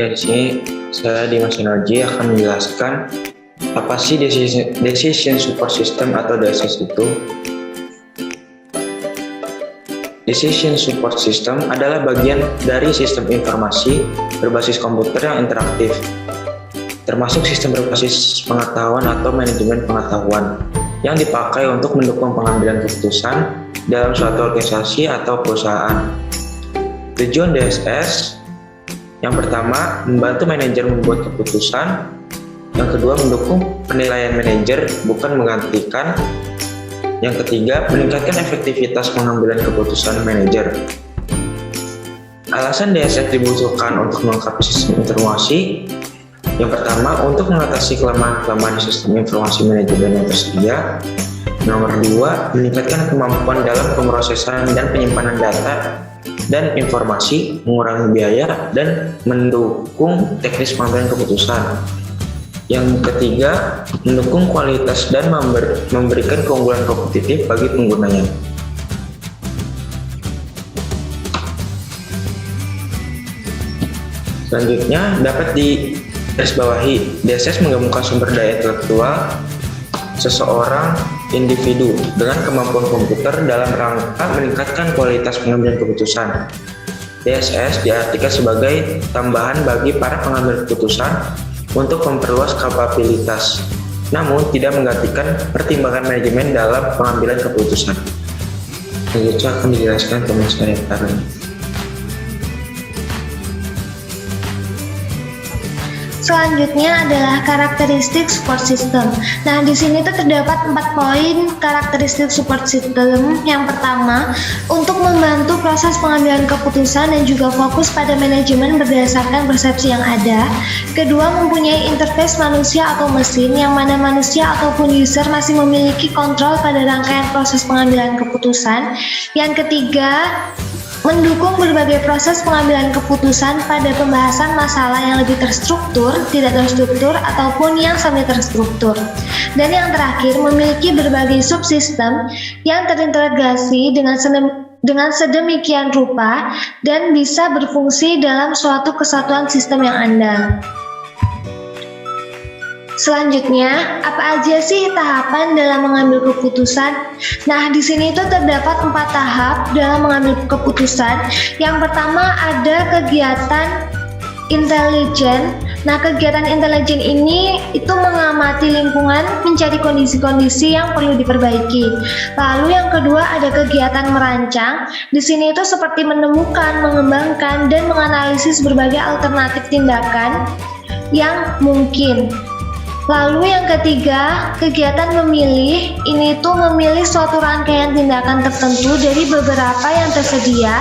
Ya, di sini saya Dimas Sinergi akan menjelaskan apa sih Decision Support System atau DSS itu. Decision Support System adalah bagian dari sistem informasi berbasis komputer yang interaktif, termasuk sistem berbasis pengetahuan atau manajemen pengetahuan yang dipakai untuk mendukung pengambilan keputusan dalam suatu organisasi atau perusahaan. Tujuan DSS yang pertama, membantu manajer membuat keputusan. Yang kedua, mendukung penilaian manajer, bukan menggantikan. Yang ketiga, meningkatkan efektivitas pengambilan keputusan manajer. Alasan DSS dibutuhkan untuk melengkapi sistem informasi. Yang pertama, untuk mengatasi kelemahan-kelemahan sistem informasi manajemen yang tersedia. Nomor dua, meningkatkan kemampuan dalam pemrosesan dan penyimpanan data dan informasi, mengurangi biaya, dan mendukung teknis pengambilan keputusan. Yang ketiga, mendukung kualitas dan memberikan keunggulan kompetitif bagi penggunanya. Selanjutnya, dapat digarisbawahi, DSS menggabungkan sumber daya intelektual seseorang individu dengan kemampuan komputer dalam rangka meningkatkan kualitas pengambilan keputusan. DSS diartikan sebagai tambahan bagi para pengambil keputusan untuk memperluas kapabilitas, namun tidak menggantikan pertimbangan manajemen dalam pengambilan keputusan. Selanjutnya akan dijelaskan pemasaran tarung. Selanjutnya adalah karakteristik support system. Nah, di sini tuh terdapat 4 poin karakteristik support system. Yang pertama, untuk membantu proses pengambilan keputusan dan juga fokus pada manajemen berdasarkan persepsi yang ada. Kedua, mempunyai interface manusia atau mesin, yang mana manusia ataupun user masih memiliki kontrol pada rangkaian proses pengambilan keputusan. Yang ketiga, mendukung berbagai proses pengambilan keputusan pada pembahasan masalah yang lebih terstruktur, tidak terstruktur, ataupun yang semi terstruktur. Dan yang terakhir, memiliki berbagai subsistem yang terintegrasi dengan sedemikian rupa dan bisa berfungsi dalam suatu kesatuan sistem yang andal. Selanjutnya, apa aja sih tahapan dalam mengambil keputusan? Nah, di sini itu terdapat 4 tahap dalam mengambil keputusan. Yang pertama ada kegiatan intelijen. Nah, kegiatan intelijen ini itu mengamati lingkungan, mencari kondisi-kondisi yang perlu diperbaiki. Lalu yang kedua ada kegiatan merancang. Di sini itu seperti menemukan, mengembangkan, dan menganalisis berbagai alternatif tindakan yang mungkin. Lalu yang ketiga, kegiatan memilih. Ini tuh memilih suatu rangkaian tindakan tertentu dari beberapa yang tersedia.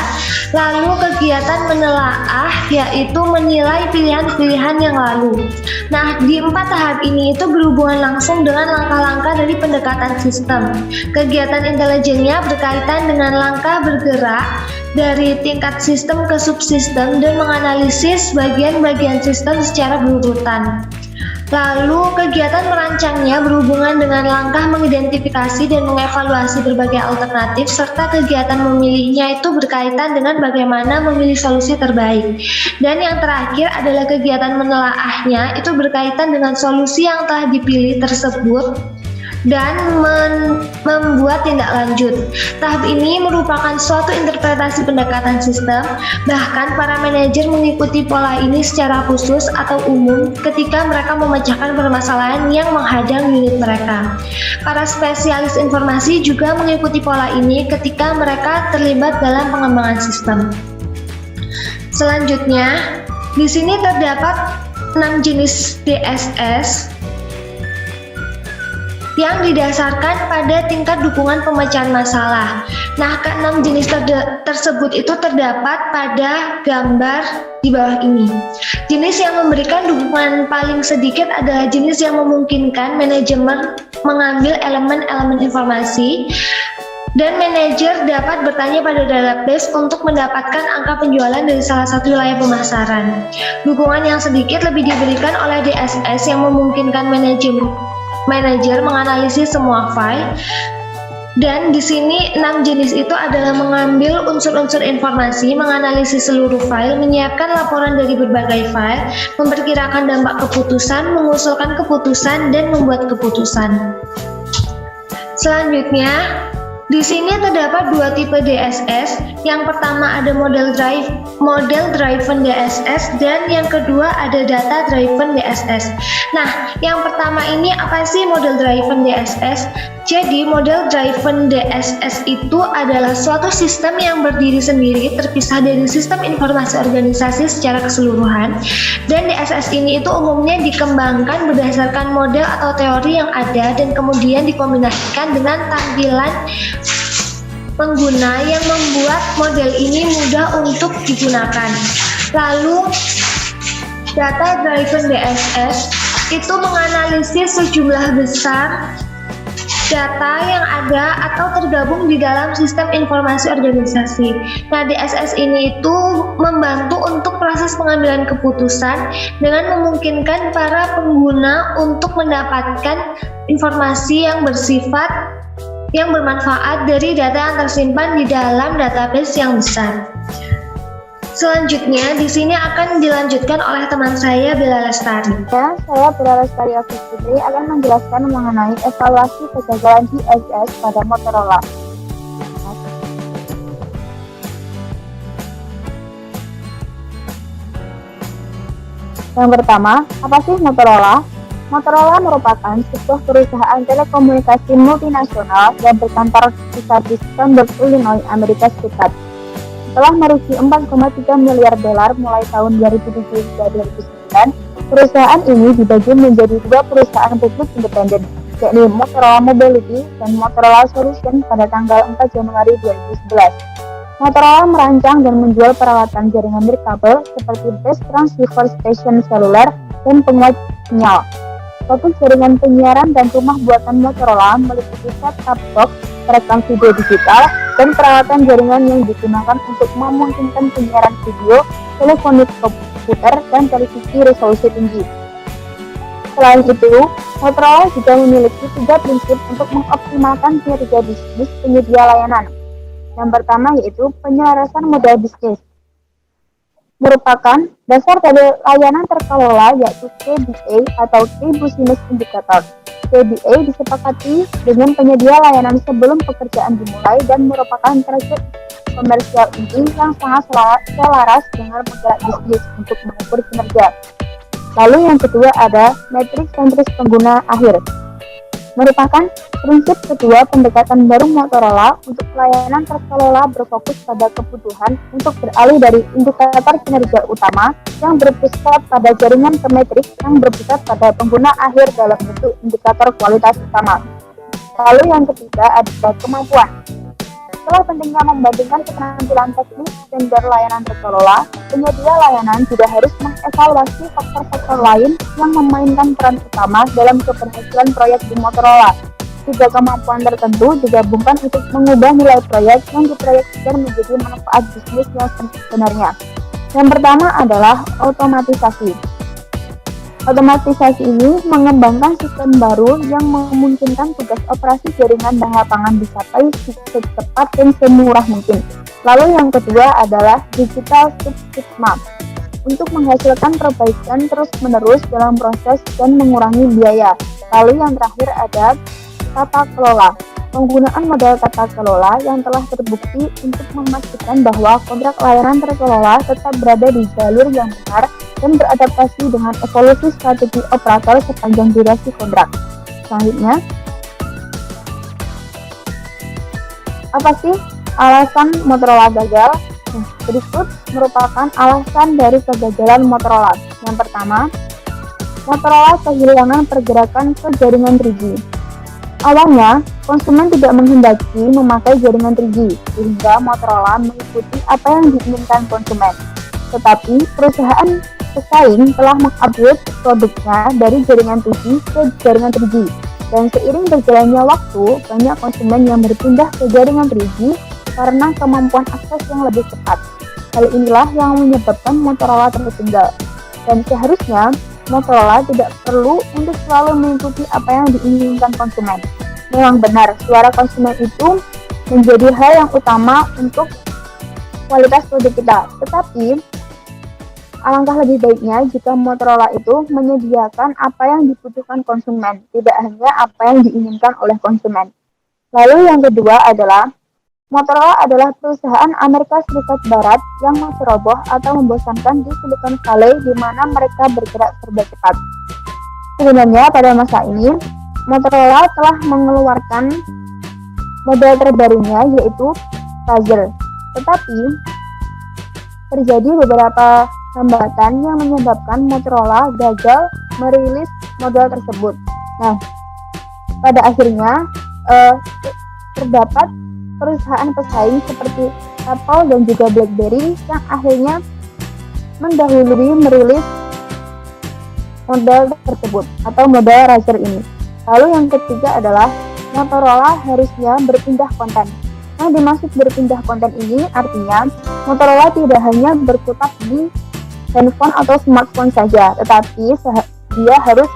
Lalu kegiatan menelaah, yaitu menilai pilihan-pilihan yang lalu. Nah, di 4 tahap ini itu berhubungan langsung dengan langkah-langkah dari pendekatan sistem. Kegiatan intelijennya berkaitan dengan langkah bergerak dari tingkat sistem ke subsistem dan menganalisis bagian-bagian sistem secara berurutan. Lalu kegiatan merancangnya berhubungan dengan langkah mengidentifikasi dan mengevaluasi berbagai alternatif, serta kegiatan memilihnya itu berkaitan dengan bagaimana memilih solusi terbaik. Dan yang terakhir adalah kegiatan menelaahnya, itu berkaitan dengan solusi yang telah dipilih tersebut dan membuat tindak lanjut. Tahap ini merupakan suatu interpretasi pendekatan sistem. Bahkan para manajer mengikuti pola ini secara khusus atau umum ketika mereka memecahkan permasalahan yang menghadang unit mereka. Para spesialis informasi juga mengikuti pola ini ketika mereka terlibat dalam pengembangan sistem. Selanjutnya, di sini terdapat 6 jenis DSS yang didasarkan pada tingkat dukungan pemecahan masalah. Nah, ke-6 jenis tersebut itu terdapat pada gambar di bawah ini. Jenis yang memberikan dukungan paling sedikit adalah jenis yang memungkinkan manajemen mengambil elemen-elemen informasi, dan manajer dapat bertanya pada database untuk mendapatkan angka penjualan dari salah satu wilayah pemasaran. Dukungan yang sedikit lebih diberikan oleh DSS yang memungkinkan manajer menganalisis semua file Dan di sini 6 jenis itu adalah mengambil unsur-unsur informasi, menganalisis seluruh file, menyiapkan laporan dari berbagai file, memperkirakan dampak keputusan, mengusulkan keputusan, dan membuat keputusan. Selanjutnya, di sini terdapat dua tipe DSS. Yang pertama ada model driven DSS dan yang kedua ada data driven DSS. Nah, yang pertama ini apa sih model driven DSS? Jadi, model driven DSS itu adalah suatu sistem yang berdiri sendiri terpisah dari sistem informasi organisasi secara keseluruhan. Dan DSS ini itu umumnya dikembangkan berdasarkan model atau teori yang ada dan kemudian dikombinasikan dengan tampilan pengguna yang membuat model ini mudah untuk digunakan. Lalu, data driven DSS itu menganalisis sejumlah besar data yang ada atau tergabung di dalam sistem informasi organisasi. Nah, DSS ini itu membantu untuk proses pengambilan keputusan dengan memungkinkan para pengguna untuk mendapatkan informasi yang bermanfaat dari data yang tersimpan di dalam database yang besar. Selanjutnya, di sini akan dilanjutkan oleh teman saya, Bella Lestari. Ya, saya Bella Lestari Oki Putri akan menjelaskan mengenai evaluasi kegagalan DSS pada Motorola. Yang pertama, apa sih Motorola? Motorola merupakan sebuah perusahaan telekomunikasi multinasional yang berkantor pusat di Schaumburg, Illinois, Amerika Serikat. Setelah merugi 4,3 miliar dolar mulai tahun 2007 hingga 2009, perusahaan ini dibagi menjadi dua perusahaan publik independen, yakni Motorola Mobility dan Motorola Solutions pada tanggal 4 Januari 2011. Motorola merancang dan menjual peralatan jaringan nirkabel seperti base transceiver station seluler dan penguat sinyal. Fokus jaringan penyiaran dan rumah buatan Motorola meliputi set-top box, perekam video digital, dan peralatan jaringan yang digunakan untuk memungkinkan penyiaran video, teleponik komputer, dan televisi resolusi tinggi. Selain itu, Motorola juga memiliki 3 prinsip untuk mengoptimalkan kinerja bisnis penyedia layanan. Yang pertama yaitu penyelarasan model bisnis. Merupakan dasar dari layanan terkelola yaitu KBA atau Key Business Indicator. KBA disepakati dengan penyedia layanan sebelum pekerjaan dimulai dan merupakan target komersial inti yang sangat selaras dengan model bisnis untuk mengukur kinerja. Lalu yang kedua ada metrik sentris pengguna akhir. Merupakan prinsip kedua pendekatan baru Motorola untuk layanan terkelola berfokus pada kebutuhan untuk beralih dari indikator kinerja utama yang berpusat pada jaringan ke metrik yang berpusat pada pengguna akhir dalam bentuk indikator kualitas utama. Lalu yang ketiga adalah kemampuan. Setelah pentingnya membandingkan keterampilan teknis vendor layanan terkelola, penyedia layanan juga harus mengevaluasi faktor-faktor lain yang memainkan peran utama dalam keberhasilan proyek di Motorola. 3 kemampuan tertentu digabungkan untuk mengubah nilai proyek yang diproyeksikan menjadi manfaat bisnis yang sebenarnya. Yang pertama adalah otomatisasi. Otomatisasi ini mengembangkan sistem baru yang memungkinkan tugas operasi jaringan dan lapangan dicapai secepat dan semurah mungkin. Lalu yang kedua adalah digital Six Sigma untuk menghasilkan perbaikan terus-menerus dalam proses dan mengurangi biaya. Lalu yang terakhir ada tata kelola. Penggunaan model tata kelola yang telah terbukti untuk memastikan bahwa kontrak layanan terkelola tetap berada di jalur yang benar dan beradaptasi dengan evolusi strategi operator sepanjang durasi kontrak. Selanjutnya, apa sih alasan Motorola gagal? Berikut merupakan alasan dari kegagalan Motorola. Yang pertama, Motorola kehilangan pergerakan ke jaringan 3G. Awalnya, konsumen tidak menghendaki memakai jaringan 3G, sehingga Motorola mengikuti apa yang diinginkan konsumen. Tetapi, perusahaan pesaing telah mengupgrade produknya dari jaringan 2G ke jaringan 3G. Dan seiring berjalannya waktu, banyak konsumen yang berpindah ke jaringan 3G karena kemampuan akses yang lebih cepat. Hal inilah yang menyebabkan Motorola tertinggal. Dan seharusnya, Motorola tidak perlu untuk selalu mengikuti apa yang diinginkan konsumen. memang benar suara konsumen itu menjadi hal yang utama untuk kualitas produk kita. Tetapi alangkah lebih baiknya jika Motorola itu menyediakan apa yang dibutuhkan konsumen, tidak hanya apa yang diinginkan oleh konsumen. Lalu yang kedua adalah Motorola adalah perusahaan Amerika Serikat Barat yang masih roboh atau membosankan di Silicon Valley di mana mereka bergerak serba cepat. Sebenarnya pada masa ini, Motorola telah mengeluarkan model terbarunya yaitu Razr. Tetapi terjadi beberapa hambatan yang menyebabkan Motorola gagal merilis model tersebut. Nah, pada akhirnya terdapat perusahaan pesaing seperti Apple dan juga BlackBerry yang akhirnya mendahului merilis model tersebut atau model Razr ini. Lalu yang ketiga adalah Motorola harusnya berpindah konten. Yang dimaksud berpindah konten ini artinya Motorola tidak hanya berkutat di handphone atau smartphone saja, tetapi dia harus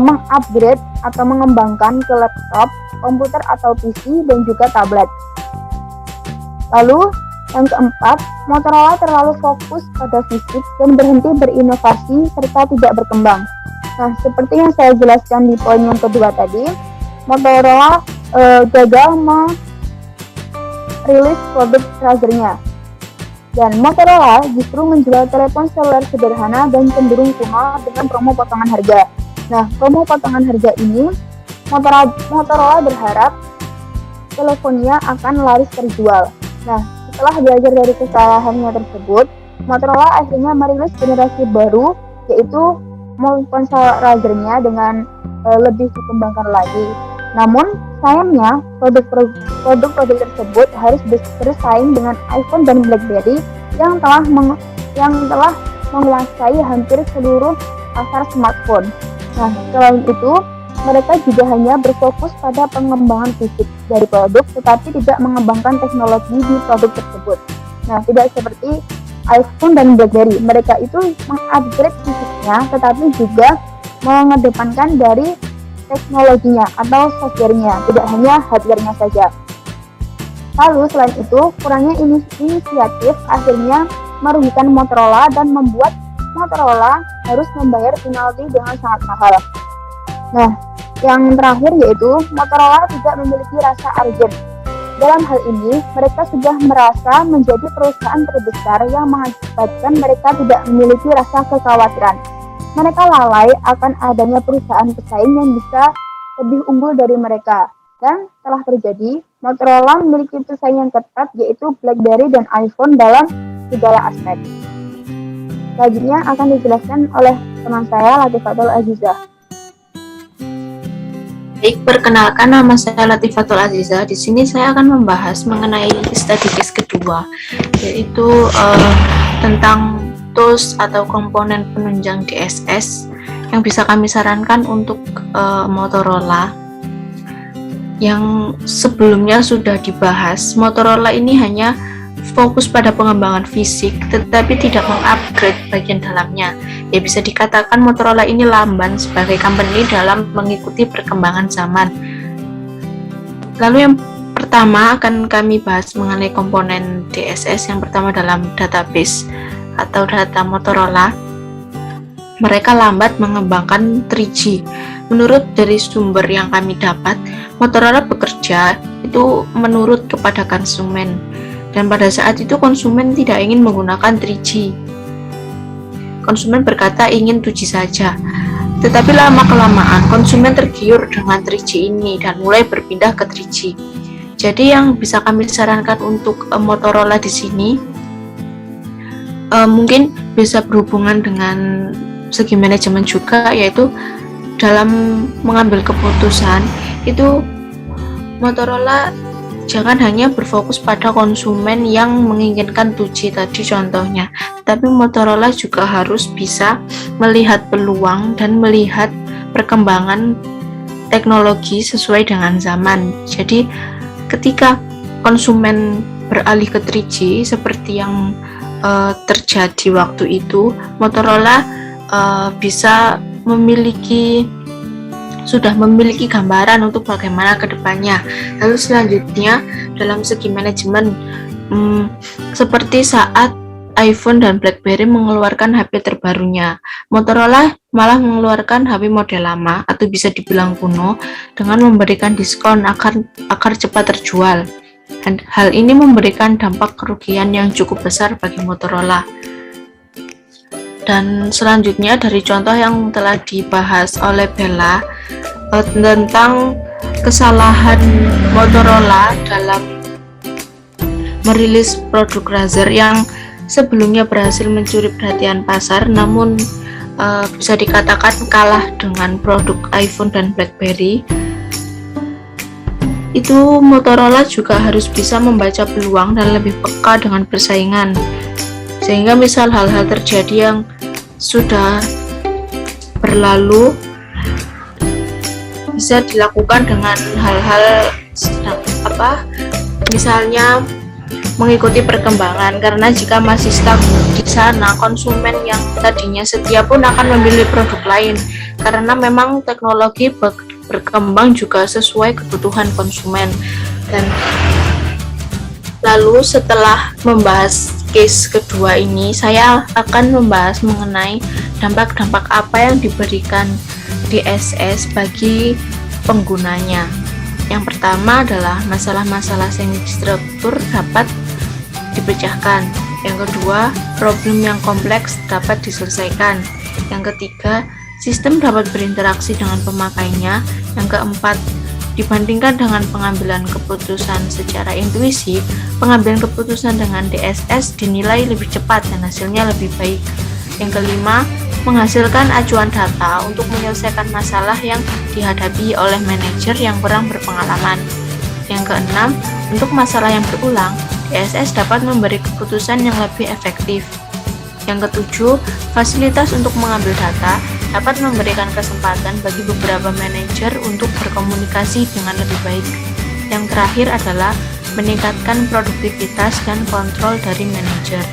mengupgrade atau mengembangkan ke laptop, komputer atau PC dan juga tablet. Lalu yang keempat, Motorola terlalu fokus pada fisik dan berhenti berinovasi serta tidak berkembang. Nah, seperti yang saya jelaskan di poin yang kedua tadi, Motorola gagal merilis produk Razr-nya. Dan Motorola justru menjual telepon seluler sederhana dan cenderung kuno dengan promo potongan harga. Nah, promo potongan harga ini Motorola berharap teleponnya akan laris terjual. Nah, setelah belajar dari kesalahannya tersebut, Motorola akhirnya merilis generasi baru, yaitu ponsel Razr-nya dengan lebih dikembangkan lagi. Namun, sayangnya produk-produk tersebut harus bersaing dengan iPhone dan BlackBerry yang telah menguasai hampir seluruh pasar smartphone. Nah, selain itu, mereka juga hanya berfokus pada pengembangan fisik dari produk, tetapi tidak mengembangkan teknologi di produk tersebut. Nah, tidak seperti iPhone dan BlackBerry, mereka itu mengupgrade fisiknya, tetapi juga mengedepankan dari teknologinya atau softwarenya, tidak hanya hardwarenya saja. Lalu selain itu, kurangnya inisiatif akhirnya merugikan Motorola dan membuat Motorola harus membayar penalti dengan sangat mahal. Nah, yang terakhir yaitu Motorola tidak memiliki rasa urgent. Dalam hal ini, mereka sudah merasa menjadi perusahaan terbesar yang mengakibatkan mereka tidak memiliki rasa kekhawatiran. Mereka lalai akan adanya perusahaan pesaing yang bisa lebih unggul dari mereka. Dan telah terjadi, Motorola memiliki pesaing yang ketat yaitu BlackBerry dan iPhone dalam segala aspek. Selanjutnya akan dijelaskan oleh teman saya Latifatul Azizah. Baik, perkenalkan nama saya Latifatul Azizah. Di sini saya akan membahas mengenai study case kedua, yaitu tentang tools atau komponen penunjang DSS yang bisa kami sarankan untuk Motorola. Yang sebelumnya sudah dibahas, Motorola ini hanya fokus pada pengembangan fisik, tetapi tidak mengupgrade bagian dalamnya. Ya, bisa dikatakan Motorola ini lamban sebagai company dalam mengikuti perkembangan zaman. Lalu yang pertama akan kami bahas mengenai komponen DSS. Yang pertama dalam database atau data Motorola. Mereka lambat mengembangkan 3G. Menurut dari sumber yang kami dapat, Motorola bekerja itu menurut kepada konsumen. Dan pada saat itu konsumen tidak ingin menggunakan 3G. Konsumen berkata ingin 2G saja. Tetapi lama-kelamaan konsumen tergiur dengan 3G ini dan mulai berpindah ke 3G. Jadi yang bisa kami sarankan untuk Motorola di sini mungkin bisa berhubungan dengan segi manajemen juga, yaitu dalam mengambil keputusan itu Motorola jangan hanya berfokus pada konsumen yang menginginkan 2G tadi contohnya, tapi Motorola juga harus bisa melihat peluang dan melihat perkembangan teknologi sesuai dengan zaman. Jadi ketika konsumen beralih ke 3G seperti yang terjadi waktu itu, Motorola bisa memiliki sudah memiliki gambaran untuk bagaimana ke depannya. Lalu selanjutnya dalam segi manajemen, seperti saat iPhone dan BlackBerry mengeluarkan HP terbarunya, Motorola malah mengeluarkan HP model lama atau bisa dibilang kuno dengan memberikan diskon agar cepat terjual. Dan hal ini memberikan dampak kerugian yang cukup besar bagi Motorola. Dan selanjutnya dari contoh yang telah dibahas oleh Bella tentang kesalahan Motorola dalam merilis produk Razr yang sebelumnya berhasil mencuri perhatian pasar, namun bisa dikatakan kalah dengan produk iPhone dan BlackBerry. Itu Motorola juga harus bisa membaca peluang dan lebih peka dengan persaingan, sehingga misal hal-hal terjadi yang sudah berlalu bisa dilakukan dengan hal-hal misalnya mengikuti perkembangan, karena jika masih stuck di sana, konsumen yang tadinya setia pun akan memilih produk lain, karena memang teknologi berkembang juga sesuai kebutuhan konsumen. Dan lalu setelah membahas case kedua ini, saya akan membahas mengenai dampak-dampak apa yang diberikan DSS bagi penggunanya. Yang pertama adalah masalah-masalah semi-struktur dapat dipecahkan. Yang kedua, problem yang kompleks dapat diselesaikan. Yang ketiga, sistem dapat berinteraksi dengan pemakainya. Yang keempat, dibandingkan dengan pengambilan keputusan secara intuisi, pengambilan keputusan dengan DSS dinilai lebih cepat dan hasilnya lebih baik. Yang kelima, menghasilkan acuan data untuk menyelesaikan masalah yang dihadapi oleh manajer yang kurang berpengalaman. Yang keenam, untuk masalah yang berulang, DSS dapat memberi keputusan yang lebih efektif. Yang ketujuh, fasilitas untuk mengambil data dapat memberikan kesempatan bagi beberapa manajer untuk berkomunikasi dengan lebih baik. Yang terakhir adalah meningkatkan produktivitas dan kontrol dari manajer.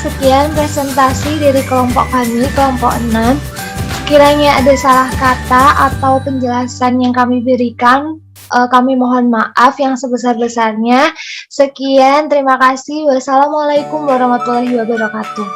Sekian presentasi dari kelompok kami, kelompok 6. Sekiranya ada salah kata atau penjelasan yang kami berikan, kami mohon maaf yang sebesar-besarnya. Sekian, terima kasih. Wassalamualaikum warahmatullahi wabarakatuh.